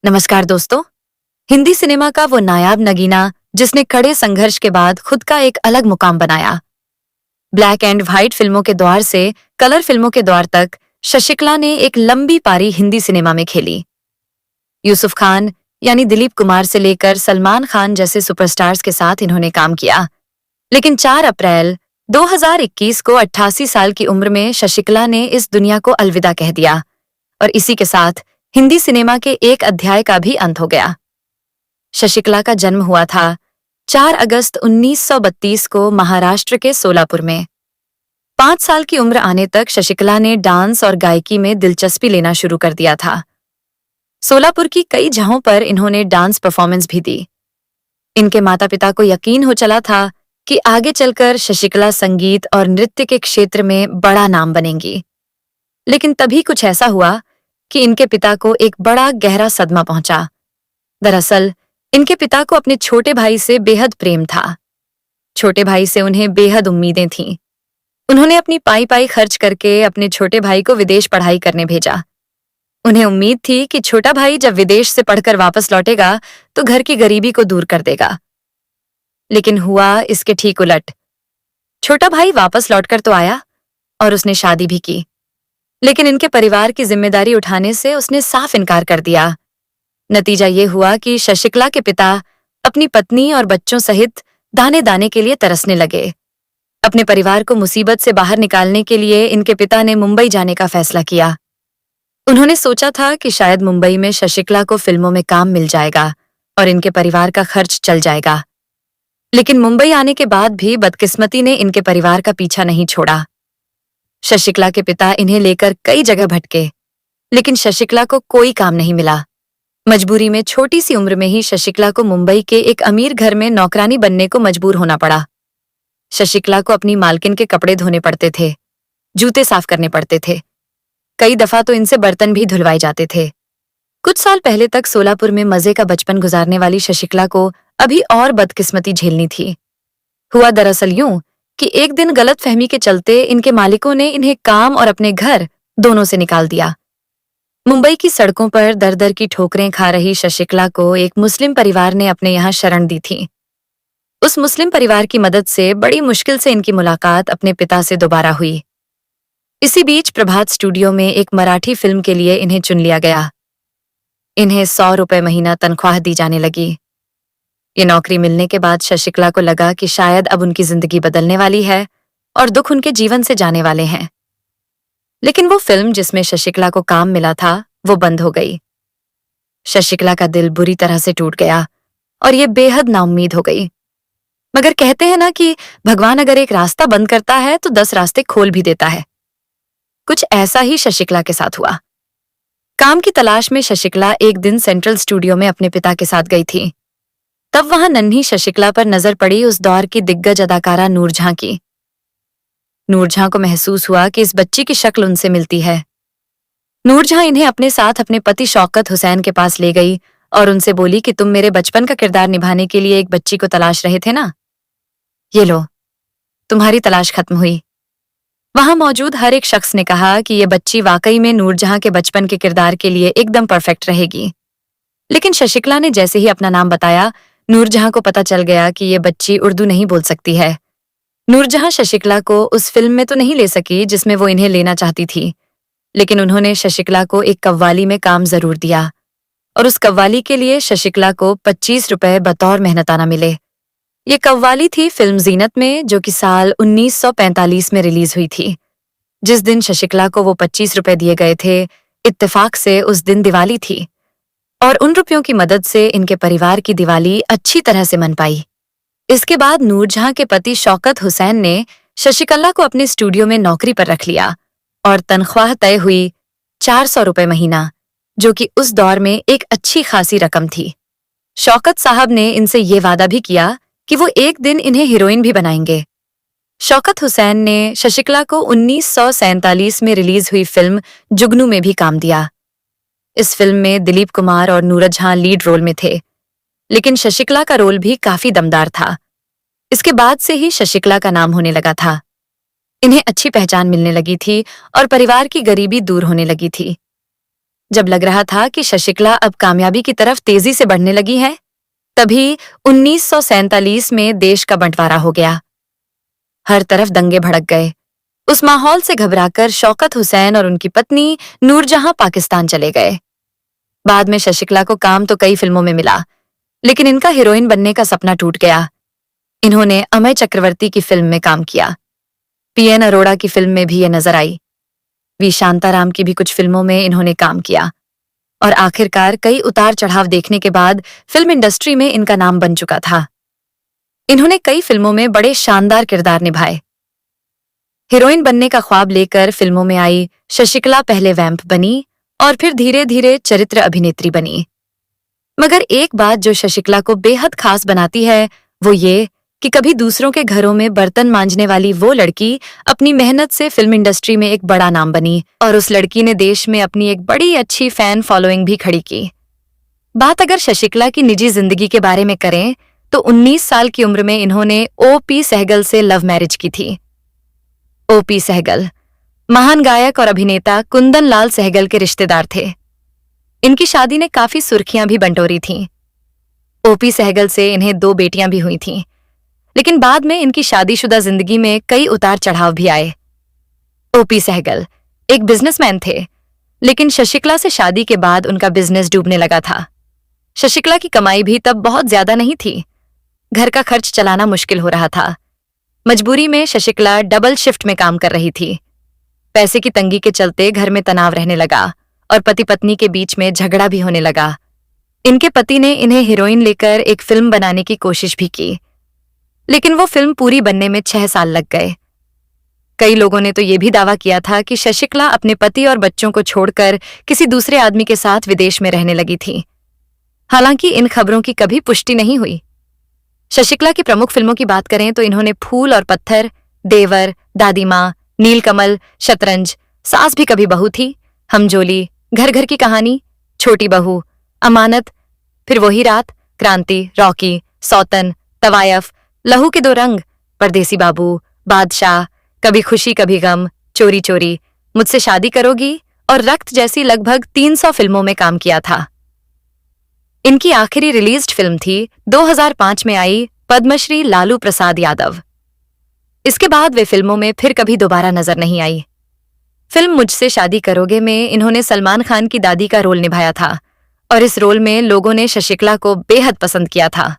नमस्कार दोस्तों। हिंदी सिनेमा का वो नायाब नगीना जिसने कड़े संघर्ष के बाद खुद का एक अलग मुकाम बनाया। ब्लैक एंड व्हाइट फिल्मों के दौर से कलर फिल्मों के दौर तक शशिकला ने एक लंबी पारी हिंदी सिनेमा में खेली। यूसुफ खान यानी दिलीप कुमार से लेकर सलमान खान जैसे सुपरस्टार्स के साथ इन्होंने काम किया। लेकिन 4 अप्रैल 2021 को 88 साल की उम्र में शशिकला ने इस दुनिया को अलविदा कह दिया और इसी के साथ हिंदी सिनेमा के एक अध्याय का भी अंत हो गया। शशिकला का जन्म हुआ था 4 अगस्त 1932 को महाराष्ट्र के सोलापुर में। 5 साल की उम्र आने तक शशिकला ने डांस और गायकी में दिलचस्पी लेना शुरू कर दिया था। सोलापुर की कई जगहों पर इन्होंने डांस परफॉर्मेंस भी दी। इनके माता पिता को यकीन हो चला था कि आगे चलकर शशिकला संगीत और नृत्य के क्षेत्र में बड़ा नाम बनेंगी। लेकिन तभी कुछ ऐसा हुआ कि इनके पिता को एक बड़ा गहरा सदमा पहुंचा। दरअसल इनके पिता को अपने छोटे भाई से बेहद प्रेम था। छोटे भाई से उन्हें बेहद उम्मीदें थीं। उन्होंने अपनी पाई पाई खर्च करके अपने छोटे भाई को विदेश पढ़ाई करने भेजा। उन्हें उम्मीद थी कि छोटा भाई जब विदेश से पढ़कर वापस लौटेगा तो घर की गरीबी को दूर कर देगा। लेकिन हुआ इसके ठीक उलट। छोटा भाई वापस लौटकर तो आया और उसने शादी भी की, लेकिन इनके परिवार की जिम्मेदारी उठाने से उसने साफ इनकार कर दिया। नतीजा ये हुआ कि शशिकला के पिता अपनी पत्नी और बच्चों सहित दाने दाने के लिए तरसने लगे। अपने परिवार को मुसीबत से बाहर निकालने के लिए इनके पिता ने मुंबई जाने का फैसला किया। उन्होंने सोचा था कि शायद मुंबई में शशिकला को फिल्मों में काम मिल जाएगा और इनके परिवार का खर्च चल जाएगा। लेकिन मुंबई आने के बाद भी बदकिस्मती ने इनके परिवार का पीछा नहीं छोड़ा। शशिकला के पिता इन्हें लेकर कई जगह भटके, लेकिन शशिकला को कोई काम नहीं मिला। मजबूरी में छोटी सी उम्र में ही शशिकला को मुंबई के एक अमीर घर में नौकरानी बनने को मजबूर होना पड़ा। शशिकला को अपनी मालकिन के कपड़े धोने पड़ते थे, जूते साफ करने पड़ते थे। कई दफा तो इनसे बर्तन भी धुलवाए जाते थे। कुछ साल पहले तक सोलापुर में मजे का बचपन गुजारने वाली शशिकला को अभी और बदकिस्मती झेलनी थी। हुआ दरअसल यूं कि एक दिन गलतफहमी के चलते इनके मालिकों ने इन्हें काम और अपने घर दोनों से निकाल दिया। मुंबई की सड़कों पर दर दर की ठोकरें खा रही शशिकला को एक मुस्लिम परिवार ने अपने यहाँ शरण दी थी। उस मुस्लिम परिवार की मदद से बड़ी मुश्किल से इनकी मुलाकात अपने पिता से दोबारा हुई। इसी बीच प्रभात स्टूडियो में एक मराठी फिल्म के लिए इन्हें चुन लिया गया। इन्हें 100 रुपए महीना तनख्वाह दी जाने लगी। ये नौकरी मिलने के बाद शशिकला को लगा कि शायद अब उनकी जिंदगी बदलने वाली है और दुख उनके जीवन से जाने वाले हैं। लेकिन वो फिल्म जिसमें शशिकला को काम मिला था वो बंद हो गई। शशिकला का दिल बुरी तरह से टूट गया और ये बेहद नाउम्मीद हो गई। मगर कहते हैं ना कि भगवान अगर एक रास्ता बंद करता है तो 10 रास्ते खोल भी देता है। कुछ ऐसा ही शशिकला के साथ हुआ। काम की तलाश में शशिकला एक दिन सेंट्रल स्टूडियो में अपने पिता के साथ गई थी। तब वहां नन्ही शशिकला पर नजर पड़ी उस दौर की दिग्गज अदाकारा नूरजहां की। नूरजहां को महसूस हुआ कि इस बच्ची की शक्ल उनसे मिलती है। नूरजहां इन्हें अपने साथ अपने पति शौकत हुसैन के पास ले गई और उनसे बोली कि तुम मेरे बचपन का किरदार निभाने के लिए एक बच्ची को तलाश रहे थे ना, ये लो, तुम्हारी तलाश खत्म हुई। वहां मौजूद हर एक शख्स ने कहा कि ये बच्ची वाकई में नूरजहां के बचपन के किरदार के लिए एकदम परफेक्ट रहेगी। लेकिन शशिकला ने जैसे ही अपना नाम बताया, नूरजहां को पता चल गया कि ये बच्ची उर्दू नहीं बोल सकती है। नूरजहां शशिकला को उस फिल्म में तो नहीं ले सकी जिसमें वो इन्हें लेना चाहती थी, लेकिन उन्होंने शशिकला को एक कव्वाली में काम जरूर दिया और उस कव्वाली के लिए शशिकला को 25 रुपए बतौर मेहनताना मिले। ये कव्वाली थी फिल्म जीनत में, जो कि साल 1945 में रिलीज हुई थी। जिस दिन शशिकला को वो 25 रुपए दिए गए थे, इत्तेफाक से उस दिन दिवाली थी और उन रुपयों की मदद से इनके परिवार की दिवाली अच्छी तरह से मन पाई। इसके बाद नूरजहां के पति शौकत हुसैन ने शशिकला को अपने स्टूडियो में नौकरी पर रख लिया और तनख्वाह तय हुई 400 रुपए महीना, जो कि उस दौर में एक अच्छी खासी रकम थी। शौकत साहब ने इनसे ये वादा भी किया कि वो एक दिन इन्हें हीरोइन भी बनाएंगे। शौकत हुसैन ने शशिकला को 1947 में रिलीज हुई फिल्म जुगनू में भी काम दिया। इस फिल्म में दिलीप कुमार और नूरजहां लीड रोल में थे, लेकिन शशिकला का रोल भी काफी दमदार था। इसके बाद से ही शशिकला का नाम होने लगा था। इन्हें अच्छी पहचान मिलने लगी थी और परिवार की गरीबी दूर होने लगी थी। जब लग रहा था कि शशिकला अब कामयाबी की तरफ तेजी से बढ़ने लगी है, तभी 1947 में देश का बंटवारा हो गया। हर तरफ दंगे भड़क गए। उस माहौल से घबराकर शौकत हुसैन और उनकी पत्नी नूरजहां पाकिस्तान चले गए। बाद में शशिकला को काम तो कई फिल्मों में मिला, लेकिन इनका हीरोइन बनने का सपना टूट गया। इन्होंने अमय चक्रवर्ती की फिल्म में काम किया, पीएन अरोड़ा की फिल्म में भी ये नजर आई, वी शांताराम की भी कुछ फिल्मों में इन्होंने काम किया और आखिरकार कई उतार चढ़ाव देखने के बाद फिल्म इंडस्ट्री में इनका नाम बन चुका था। इन्होंने कई फिल्मों में बड़े शानदार किरदार निभाए। हीरोइन बनने का ख्वाब लेकर फिल्मों में आई शशिकला पहले वैम्प बनी और फिर धीरे धीरे चरित्र अभिनेत्री बनी। मगर एक बात जो शशिकला को बेहद खास बनाती है वो ये कि कभी दूसरों के घरों में बर्तन मांजने वाली वो लड़की अपनी मेहनत से फिल्म इंडस्ट्री में एक बड़ा नाम बनी और उस लड़की ने देश में अपनी एक बड़ी अच्छी फैन फॉलोइंग भी खड़ी की। बात अगर शशिकला की निजी जिंदगी के बारे में करें तो 19 साल की उम्र में इन्होंने ओपी सहगल से लव मैरिज की थी। ओपी सहगल महान गायक और अभिनेता कुंदन लाल सहगल के रिश्तेदार थे। इनकी शादी ने काफी सुर्खियां भी बंटोरी थीं। ओपी सहगल से इन्हें 2 बेटियां भी हुई थीं, लेकिन बाद में इनकी शादीशुदा जिंदगी में कई उतार चढ़ाव भी आए। ओपी सहगल एक बिजनेसमैन थे, लेकिन शशिकला से शादी के बाद उनका बिजनेस डूबने लगा था। शशिकला की कमाई भी तब बहुत ज्यादा नहीं थी, घर का खर्च चलाना मुश्किल हो रहा था। मजबूरी में शशिकला डबल शिफ्ट में काम कर रही थी। पैसे की तंगी के चलते घर में तनाव रहने लगा और पति पत्नी के बीच में झगड़ा भी होने लगा। इनके पति ने इन्हें हीरोइन लेकर एक फिल्म बनाने की कोशिश भी की, लेकिन वो फिल्म पूरी बनने में 6 साल लग गए। कई लोगों ने तो ये भी दावा किया था कि शशिकला अपने पति और बच्चों को छोड़कर किसी दूसरे आदमी के साथ विदेश में रहने लगी थी। हालांकि इन खबरों की कभी पुष्टि नहीं हुई। शशिकला की प्रमुख फिल्मों की बात करें तो इन्होंने फूल और पत्थर, देवर, दादी माँ, नीलकमल, शतरंज, सास भी कभी बहू थी, हमजोली, घर घर की कहानी, छोटी बहू, अमानत, फिर वही रात, क्रांति, रॉकी, सौतन, तवायफ, लहू के 2 रंग, परदेसी बाबू, बादशाह, कभी खुशी कभी गम, चोरी चोरी, मुझसे शादी करोगी और रक्त जैसी लगभग 300 फिल्मों में काम किया था। इनकी आखिरी रिलीज्ड फिल्म थी 2005 में आई पद्मश्री लालू प्रसाद यादव। इसके बाद वे फिल्मों में फिर कभी दोबारा नजर नहीं आई। फिल्म मुझसे शादी करोगे में इन्होंने सलमान खान की दादी का रोल निभाया था और इस रोल में लोगों ने शशिकला को बेहद पसंद किया था।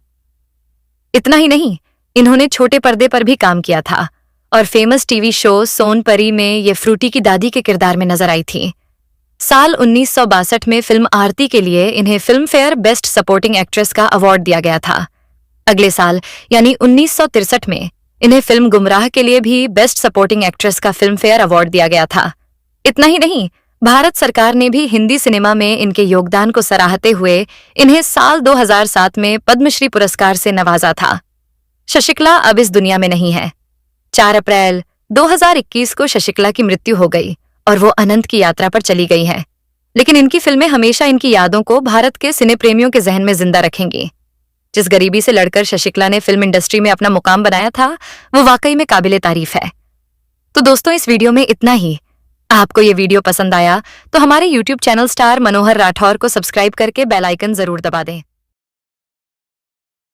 इतना ही नहीं, इन्होंने छोटे पर्दे पर भी काम किया था और फेमस टीवी शो सोनपरी में ये फ्रूटी की दादी के किरदार में नजर आई थी। साल 1962 में फिल्म आरती के लिए इन्हें film fair best supporting actress का अवार्ड दिया गया था। अगले साल यानी 1963 में इन्हें फिल्म गुमराह के लिए भी बेस्ट सपोर्टिंग एक्ट्रेस का फिल्म फेयर अवार्ड दिया गया था। इतना ही नहीं, भारत सरकार ने भी हिंदी सिनेमा में इनके योगदान को सराहते हुए इन्हें साल 2007 में पद्मश्री पुरस्कार से नवाजा था। शशिकला अब इस दुनिया में नहीं है। 4 अप्रैल 2021 को शशिकला की मृत्यु हो गई और वो अनंत की यात्रा पर चली गई है, लेकिन इनकी फिल्में हमेशा इनकी यादों को भारत के सिने प्रेमियों के जहन में जिंदा रखेंगी। जिस गरीबी से लड़कर शशिकला ने फिल्म इंडस्ट्री में अपना मुकाम बनाया था वो वाकई में काबिले तारीफ है। तो दोस्तों, इस वीडियो में इतना ही। आपको ये वीडियो पसंद आया तो हमारे YouTube चैनल स्टार मनोहर राठौर को सब्सक्राइब करके बेल आइकन जरूर दबा दें।